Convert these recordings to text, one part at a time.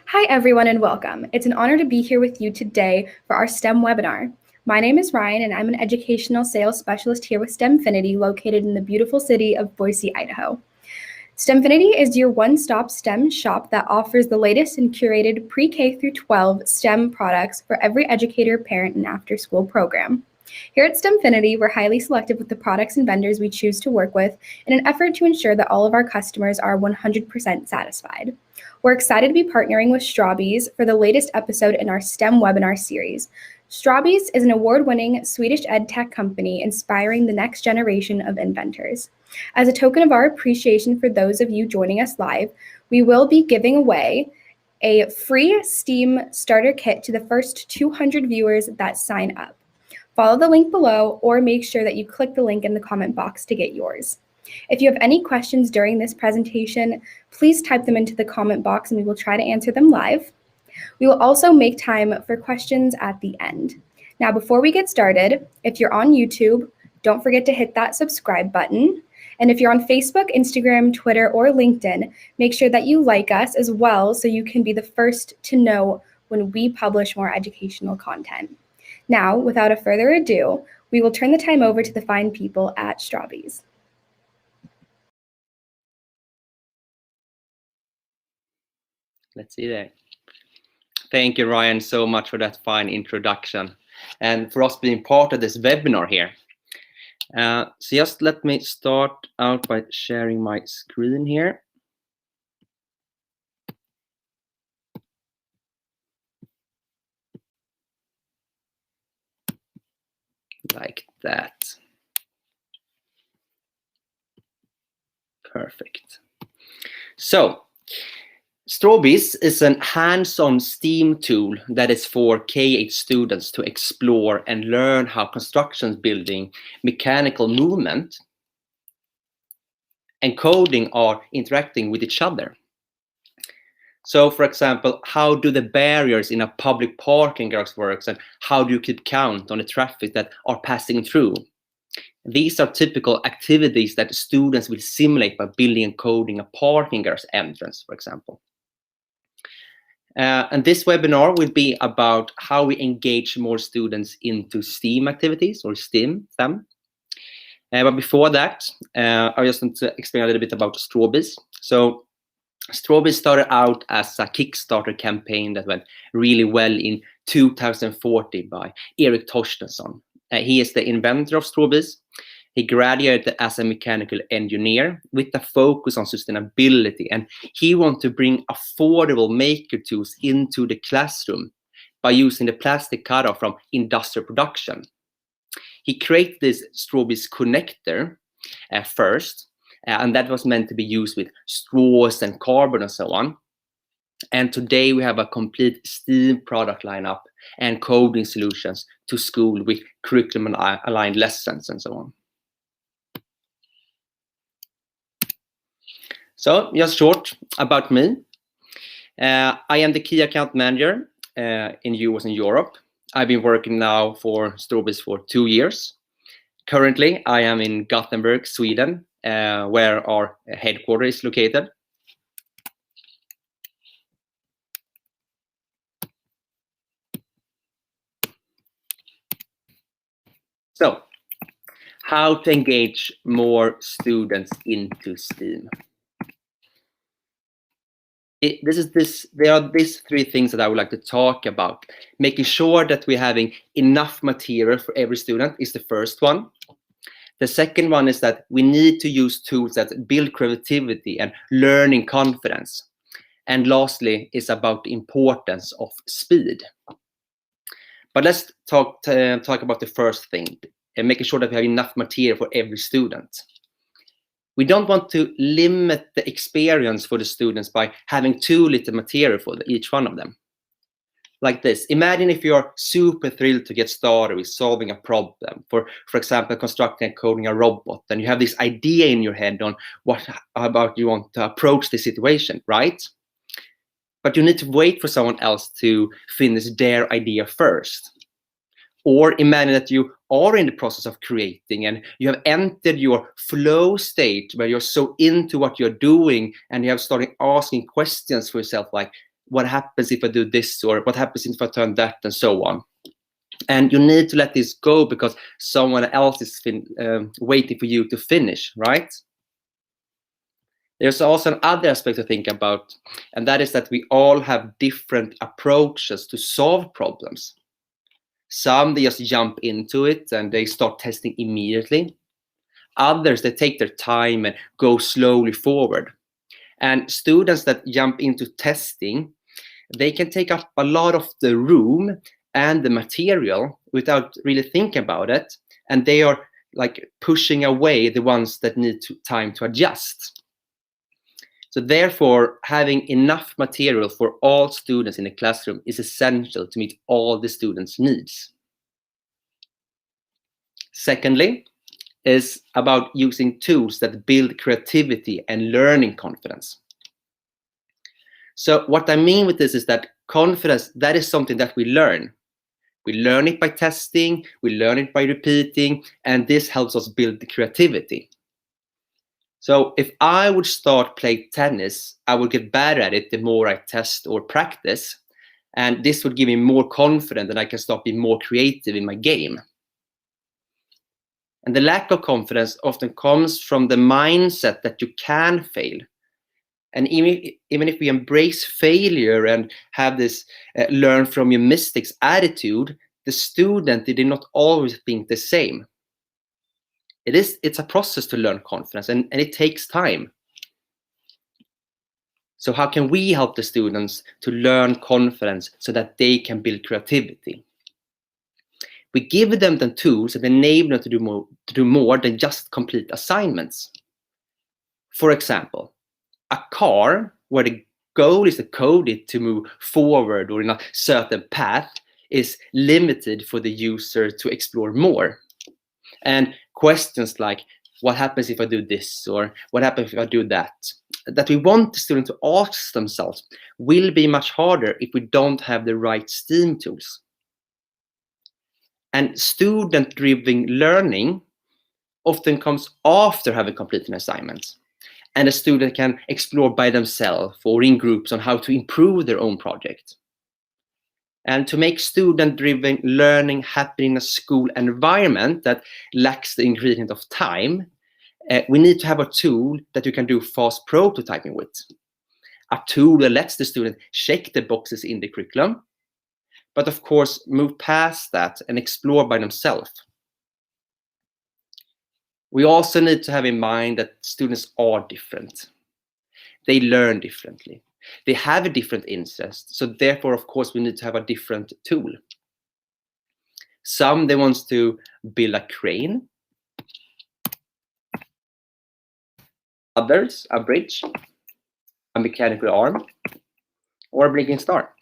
Hi everyone and welcome. It's an honor to be here with you today for our STEM webinar. My name is Ryan and I'm an educational sales specialist here with STEMfinity located in the beautiful city of Boise, Idaho. STEMfinity is your one-stop STEM shop that offers the latest and curated pre-K through 12 STEM products for every educator, parent, and after-school program. Here at STEMfinity, we're highly selective with the products and vendors we choose to work with in an effort to ensure that all of our customers are 100% satisfied. We're excited to be partnering with Strawbees for the latest episode in our STEM webinar series. Strawbees is an award-winning Swedish edtech company inspiring the next generation of inventors. As a token of our appreciation for those of you joining us live, we will be giving away a free STEAM starter kit to the first 200 viewers that sign up. Follow the link below or make sure that you click the link in the comment box to get yours. If you have any questions during this presentation, please type them into the comment box and we will try to answer them live. We will also make time for questions at the end. Now, before we get started, if you're on YouTube, don't forget to hit that subscribe button. And if you're on Facebook, Instagram, Twitter, or LinkedIn, make sure that you like us as well so you can be the first to know when we publish more educational content. Now, without a further ado, we will turn the time over to the fine people at Strawbees. Let's see there. Thank you, Ryan, so much for that fine introduction and for us being part of this webinar here. So just let me start out by sharing my screen here. Like that. Perfect. So, Strawbees is a hands-on STEAM tool that is for K-8 students to explore and learn how construction building, mechanical movement, and coding are interacting with each other. So, for example, how do the barriers in a public parking garage work, and how do you keep count on the traffic that are passing through? These are typical activities that students will simulate by building and coding a parking garage entrance, for example. And this webinar will be about how we engage more students into STEAM activities or STEM. But before that, I just want to explain a little bit about Strawbees. So Strawbees started out as a Kickstarter campaign that went really well in 2014 by Erik Torstensson. He is the inventor of Strawbees. He graduated as a mechanical engineer with a focus on sustainability, and he wanted to bring affordable maker tools into the classroom by using the plastic cutout from industrial production. He created this Strawbees connector first, and that was meant to be used with straws and cardboard and so on. And today we have a complete STEAM product lineup and coding solutions to school with curriculum aligned lessons and so on. So just short about me. I am the key account manager in US and Europe. I've been working now for Strawbees for 2 years. Currently, I am in Gothenburg, Sweden, where our headquarters is located. So, how to engage more students into STEAM? There are these 3 things that I would like to talk about. Making sure that we're having enough material for every student is the first one. The second one is that we need to use tools that build creativity and learning confidence. And lastly is about the importance of speed. But let's talk about the first thing, and making sure that we have enough material for every student. We don't want to limit the experience for the students by having too little material for each one of them. Like this, imagine if you're super thrilled to get started with solving a problem, for example, constructing and coding a robot, and you have this idea in your head on how you want to approach the situation, right? But you need to wait for someone else to finish their idea first. Or imagine that you are in the process of creating and you have entered your flow state where you're so into what you're doing and you have started asking questions for yourself like, what happens if I do this, or what happens if I turn that, and so on. And you need to let this go because someone else is waiting for you to finish, right? There's also another aspect to think about, and that is that we all have different approaches to solve problems. Some, they just jump into it and they start testing immediately. Others, they take their time and go slowly forward. And students that jump into testing, they can take up a lot of the room and the material without really thinking about it. And they are like pushing away the ones that need time to adjust. So therefore, having enough material for all students in the classroom is essential to meet all the students' needs. Secondly, is about using tools that build creativity and learning confidence. So what I mean with this is that confidence, that is something that we learn. We learn it by testing, we learn it by repeating, and this helps us build the creativity. So if I would start playing tennis, I would get better at it the more I test or practice. And this would give me more confidence that I can start being more creative in my game. And the lack of confidence often comes from the mindset that you can fail. And even if we embrace failure and have this learn from your mistakes attitude, the student, they did not always think the same. It's a process to learn confidence, and it takes time. So how can we help the students to learn confidence so that they can build creativity? We give them the tools that enable them to do more than just complete assignments. For example, a car where the goal is to code it to move forward or in a certain path is limited for the user to explore more. And questions like, what happens if I do this? Or what happens if I do that? That we want the student to ask themselves will be much harder if we don't have the right STEAM tools. And student-driven learning often comes after having completed an assignment. And a student can explore by themselves or in groups on how to improve their own project. And to make student-driven learning happen in a school environment that lacks the ingredient of time, we need to have a tool that you can do fast prototyping with. A tool that lets the student check the boxes in the curriculum, but of course move past that and explore by themselves. We also need to have in mind that students are different. They learn differently. They have a different interest. So therefore, of course, we need to have a different tool. Some, they want to build a crane. Others, a bridge, a mechanical arm, or a blinking star,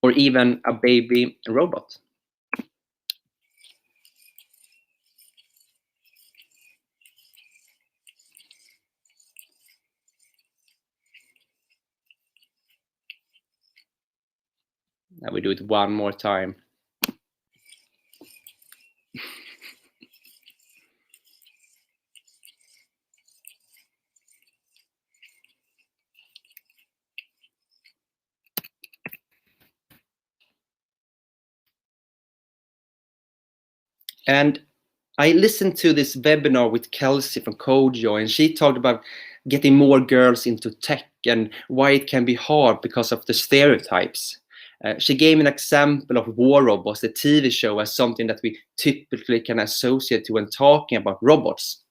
or even a baby robot. Now we do it one more time. And I listened to this webinar with Kelsey from Kojo, and she talked about getting more girls into tech and why it can be hard because of the stereotypes. She gave an example of War Robots, the TV show, as something that we typically can associate to when talking about robots.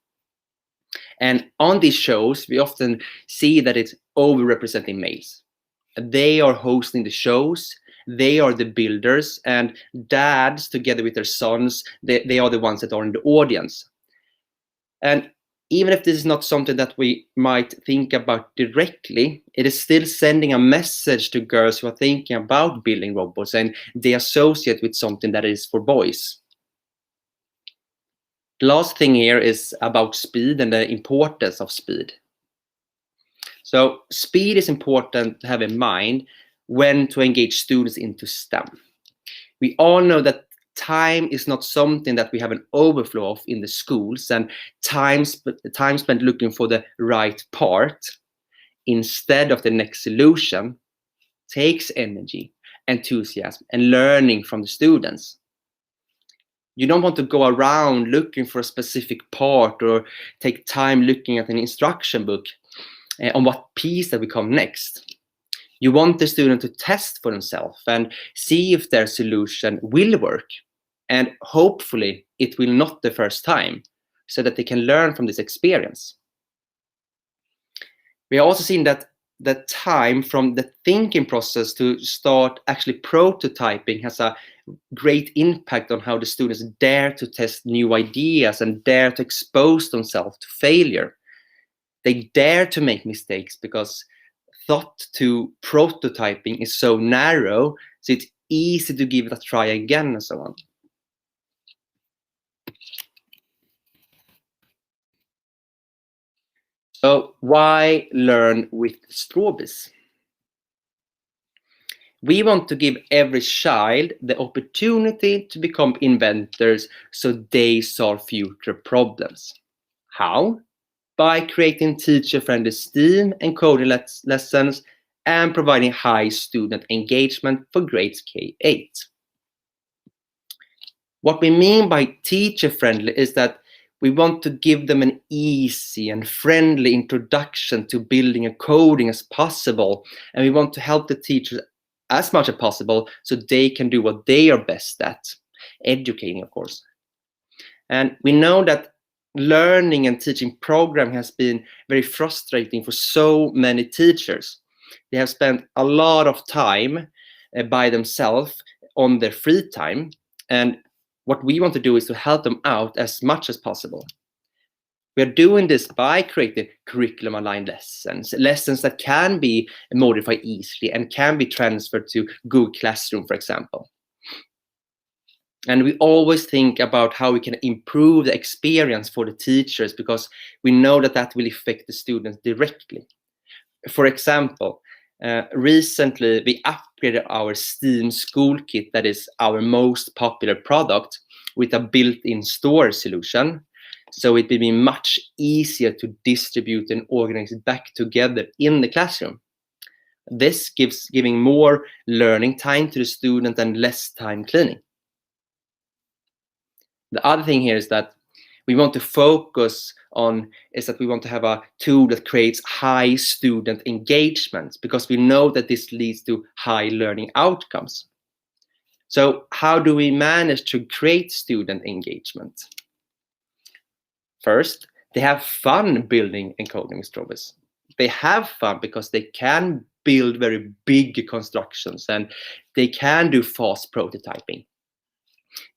And on these shows, we often see that it's overrepresenting males. They are hosting the shows, they are the builders, and dads, together with their sons, they are the ones that are in the audience. And even if this is not something that we might think about directly, it is still sending a message to girls who are thinking about building robots, and they associate with something that is for boys. The last thing here is about speed and the importance of speed. So speed is important to have in mind when to engage students into STEM. We all know that time is not something that we have an overflow of in the schools, and time spent looking for the right part instead of the next solution takes energy, enthusiasm, and learning from the students. You don't want to go around looking for a specific part or take time looking at an instruction book on what piece that will come next. You want the student to test for themselves and see if their solution will work. And hopefully it will not the first time, so that they can learn from this experience. We are also seeing that the time from the thinking process to start actually prototyping has a great impact on how the students dare to test new ideas and dare to expose themselves to failure. They dare to make mistakes because thought to prototyping is so narrow, so it's easy to give it a try again and so on. So why learn with Strawbees? We want to give every child the opportunity to become inventors so they solve future problems. How? By creating teacher-friendly STEAM and coding lessons and providing high student engagement for grades K-8. What we mean by teacher-friendly is that we want to give them an easy and friendly introduction to building and coding as possible, and we want to help the teachers as much as possible so they can do what they are best at, educating, of course. And we know that learning and teaching program has been very frustrating for so many teachers. They have spent a lot of time by themselves on their free time, and what we want to do is to help them out as much as possible. We are doing this by creating curriculum-aligned lessons that can be modified easily and can be transferred to Google Classroom, for example. And we always think about how we can improve the experience for the teachers, because we know that that will affect the students directly. For example, recently we upgraded our STEAM school kit, that is our most popular product, with a built-in store solution. So it will be much easier to distribute and organize it back together in the classroom. This giving more learning time to the student and less time cleaning. The other thing here is that we want to focus on is that we want to have a tool that creates high student engagement, because we know that this leads to high learning outcomes. So how do we manage to create student engagement? First, they have fun building and coding with Strawbees. They have fun because they can build very big constructions and they can do fast prototyping.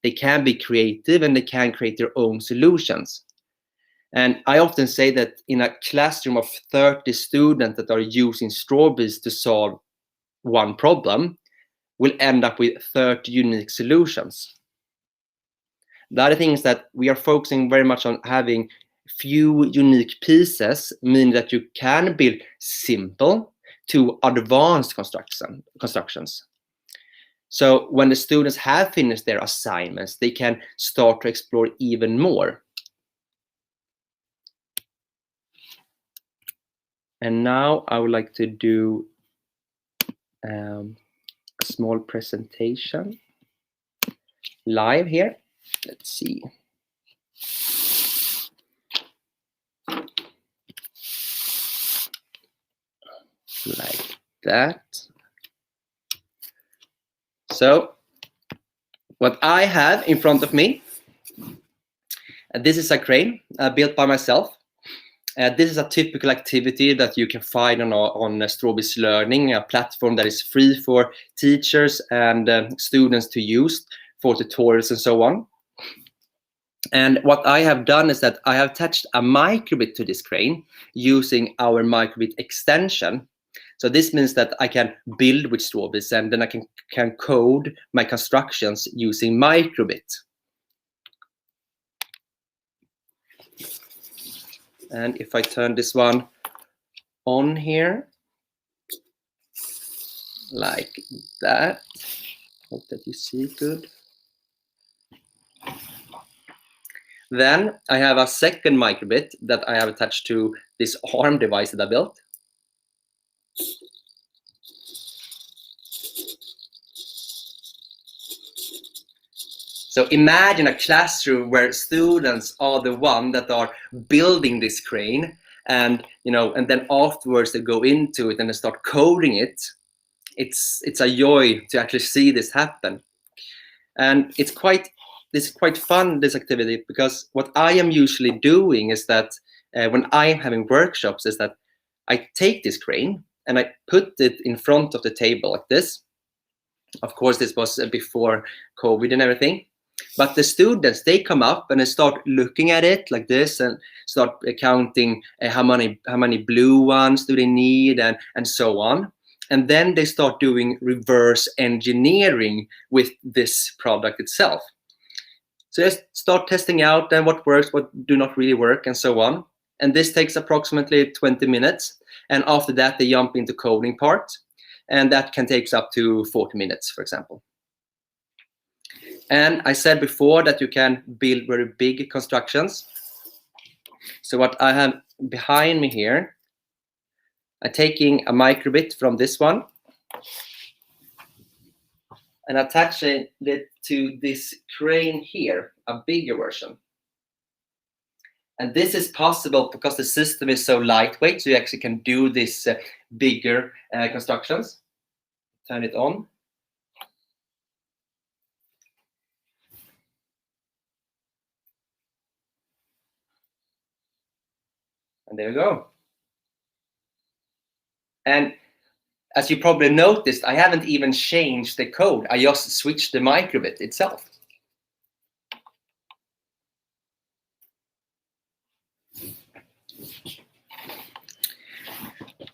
They can be creative and they can create their own solutions. And I often say that in a classroom of 30 students that are using Strawbees to solve one problem, we'll end up with 30 unique solutions. The other thing is that we are focusing very much on having few unique pieces, meaning that you can build simple to advanced constructions. So when the students have finished their assignments, they can start to explore even more. And now I would like to do a small presentation live here. Let's see. Like that. So what I have in front of me, this is a crane built by myself. This is a typical activity that you can find on Strawbees Learning, a platform that is free for teachers and students to use for tutorials and so on. And what I have done is that I have attached a microbit to this crane using our microbit extension. So this means that I can build with Strawbees and then I can code my constructions using microbit. And if I turn this one on here, like that, hope that you see it good. Then I have a second microbit that I have attached to this arm device that I built. So imagine a classroom where students are the one that are building this crane, and and then afterwards they go into it and they start coding it. It's a joy to actually see this happen, and this is quite fun, this activity, because what I am usually doing is that when I am having workshops is that I take this crane and I put it in front of the table like this. Of course, this was before COVID and everything. But the students, they come up and they start looking at it like this and start counting how many blue ones do they need and so on. And then they start doing reverse engineering with this product itself. So they start testing out and what works, what do not really work, and so on. And this takes approximately 20 minutes. And after that, they jump into coding part. And that can take up to 40 minutes, for example. And I said before that you can build very big constructions. So what I have behind me here, I'm taking a microbit from this one and attaching it to this crane here, a bigger version. And this is possible because the system is so lightweight, so you actually can do this bigger constructions. Turn it on. And there we go. And as you probably noticed, I haven't even changed the code. I just switched the microbit itself.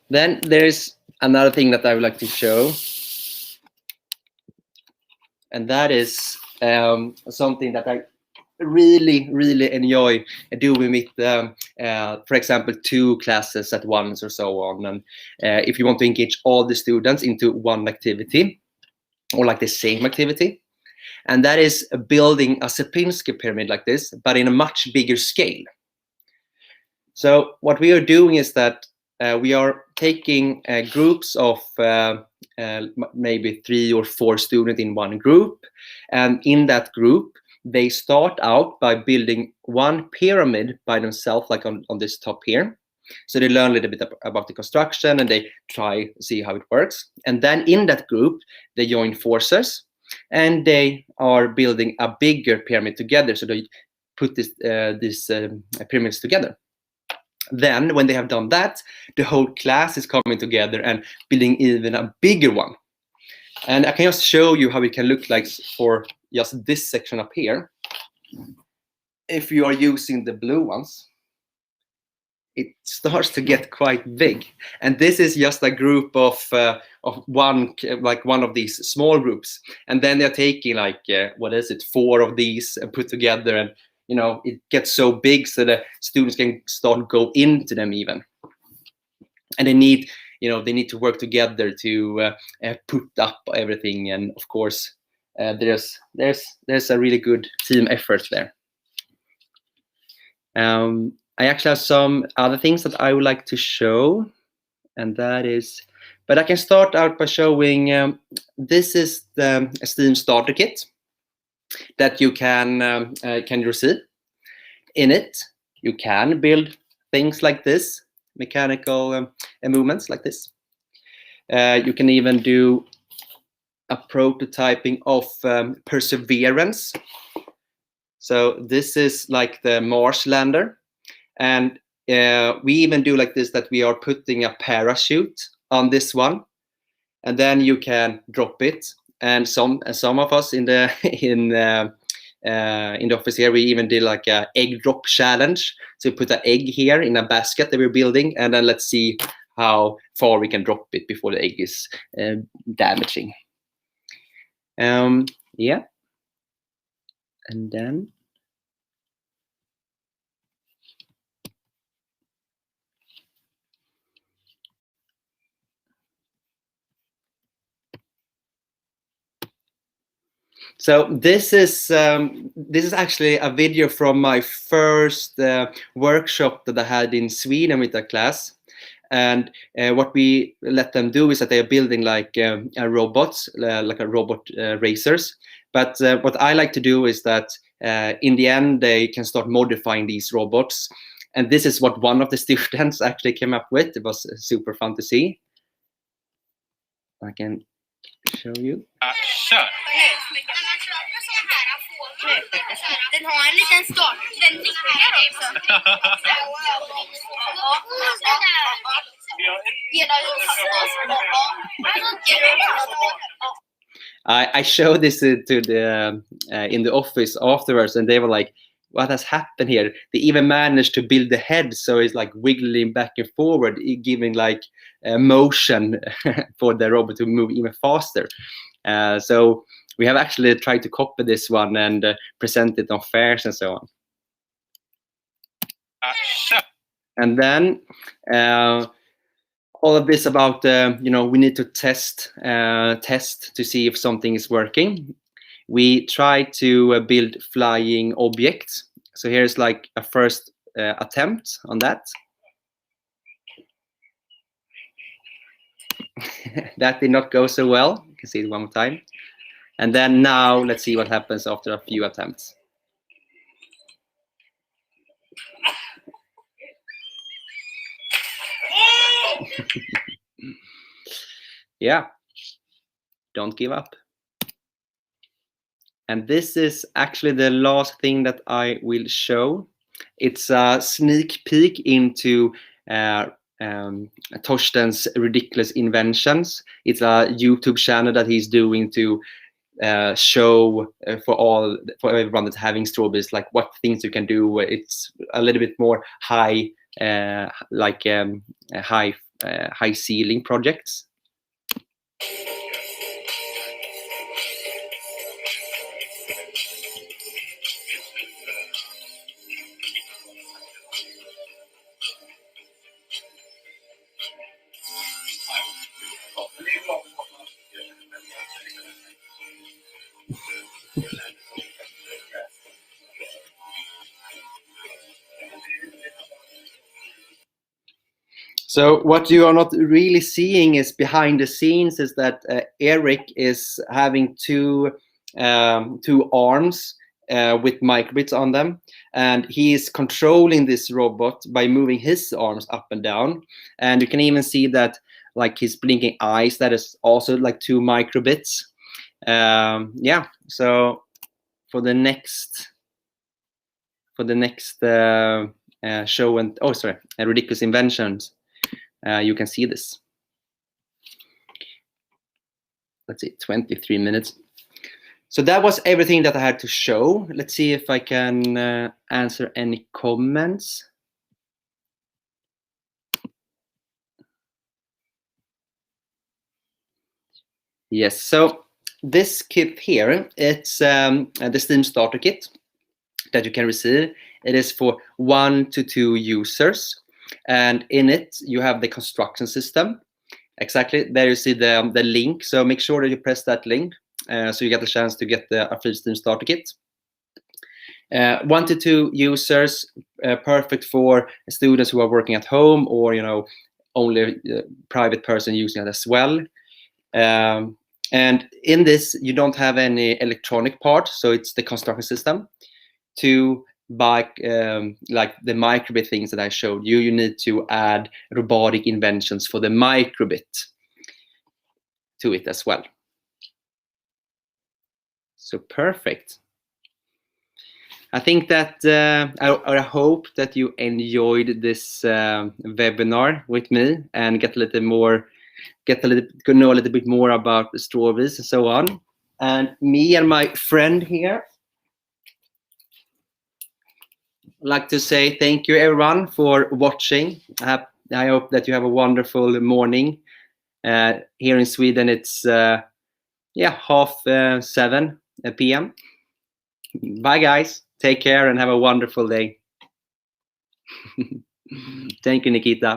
Then there's another thing that I would like to show. And that is something that I really enjoy doing with, for example, 2 classes at once or so on. And if you want to engage all the students into one activity or like the same activity, and that is building a Sierpinski pyramid like this, but in a much bigger scale. So what we are doing is that we are taking groups of maybe 3 or 4 students in one group, and in that group they start out by building one pyramid by themselves, like on this top here. So they learn a little bit about the construction and they try to see how it works. And then in that group, they join forces and they are building a bigger pyramid together. So they put these pyramids together. Then when they have done that, the whole class is coming together and building even a bigger one. And I can just show you how it can look like for just this section up here. If you are using the blue ones, it starts to get quite big. And this is just a group of one of these small groups. And then they're taking like, 4 of these and put together, and it gets so big so the students can start go into them even. And they need to work together to put up everything. And of course, there's a really good team effort there. I actually have some other things that I would like to show, and that is, but I can start out by showing, this is the Steam starter kit that you can receive. In it, you can build things like this, mechanical movements like this. You can even do a prototyping of Perseverance. So this is like the Mars lander. And we even do like this, that we are putting a parachute on this one. And then you can drop it. And some of us in the office here, we even did like a egg drop challenge. So we put an egg here in a basket that we're building, and then let's see how far we can drop it before the egg is damaging. Yeah. And then so this is actually a video from my first workshop that I had in Sweden with a class. And what we let them do is that they are building like robots, like a robot racers. But what I like to do is that in the end, they can start modifying these robots. And this is what one of the students actually came up with. It was super fun to see. I can show you. Kör! Den har en liten start. Den I showed this to the in the office afterwards, and they were like, "What has happened here?" They even managed to build the head, so it's like wiggling back and forward, giving like motion for the robot to move even faster. So we have actually tried to copy this one and present it on fairs and so on. And then all of this about we need to test to see if something is working. We try to build flying objects. So here's like a first attempt on that. That did not go so well. You can see it one more time. And then now let's see what happens after a few attempts. Yeah, don't give up. And this is actually the last thing that I will show. It's a sneak peek into Torsten's ridiculous inventions. It's a YouTube channel that he's doing to show for everyone that's having Strawbees, like what things you can do. It's a little bit more high, high ceiling projects. So what you are not really seeing is behind the scenes is that Eric is having two arms with microbits on them, and he is controlling this robot by moving his arms up and down. And you can even see that like his blinking eyes, that is also like 2 microbits. Yeah, so for the next show and ridiculous inventions, you can see this. Let's see, 23 minutes. So that was everything that I had to show. Let's see if I can answer any comments. Yes, so this kit here, it's the Steam starter kit that you can receive. It is for 1 to 2 users, and in it you have the construction system. Exactly, there you see the link, so make sure that you press that link so you get the chance to get a free Steam starter kit. 1 to 2 users, perfect for students who are working at home, or only a private person using it as well. And in this, you don't have any electronic part, so it's the construction system. To buy like the microbit things that I showed you, you need to add robotic inventions for the microbit to it as well. So perfect. I think that I hope that you enjoyed this webinar with me and know a little bit more about the Strawbees and so on. And me and my friend here like to say thank you everyone for watching. I hope that you have a wonderful morning. Here in Sweden it's 7:30 p.m. Bye guys, take care and have a wonderful day. Thank you, Nikita.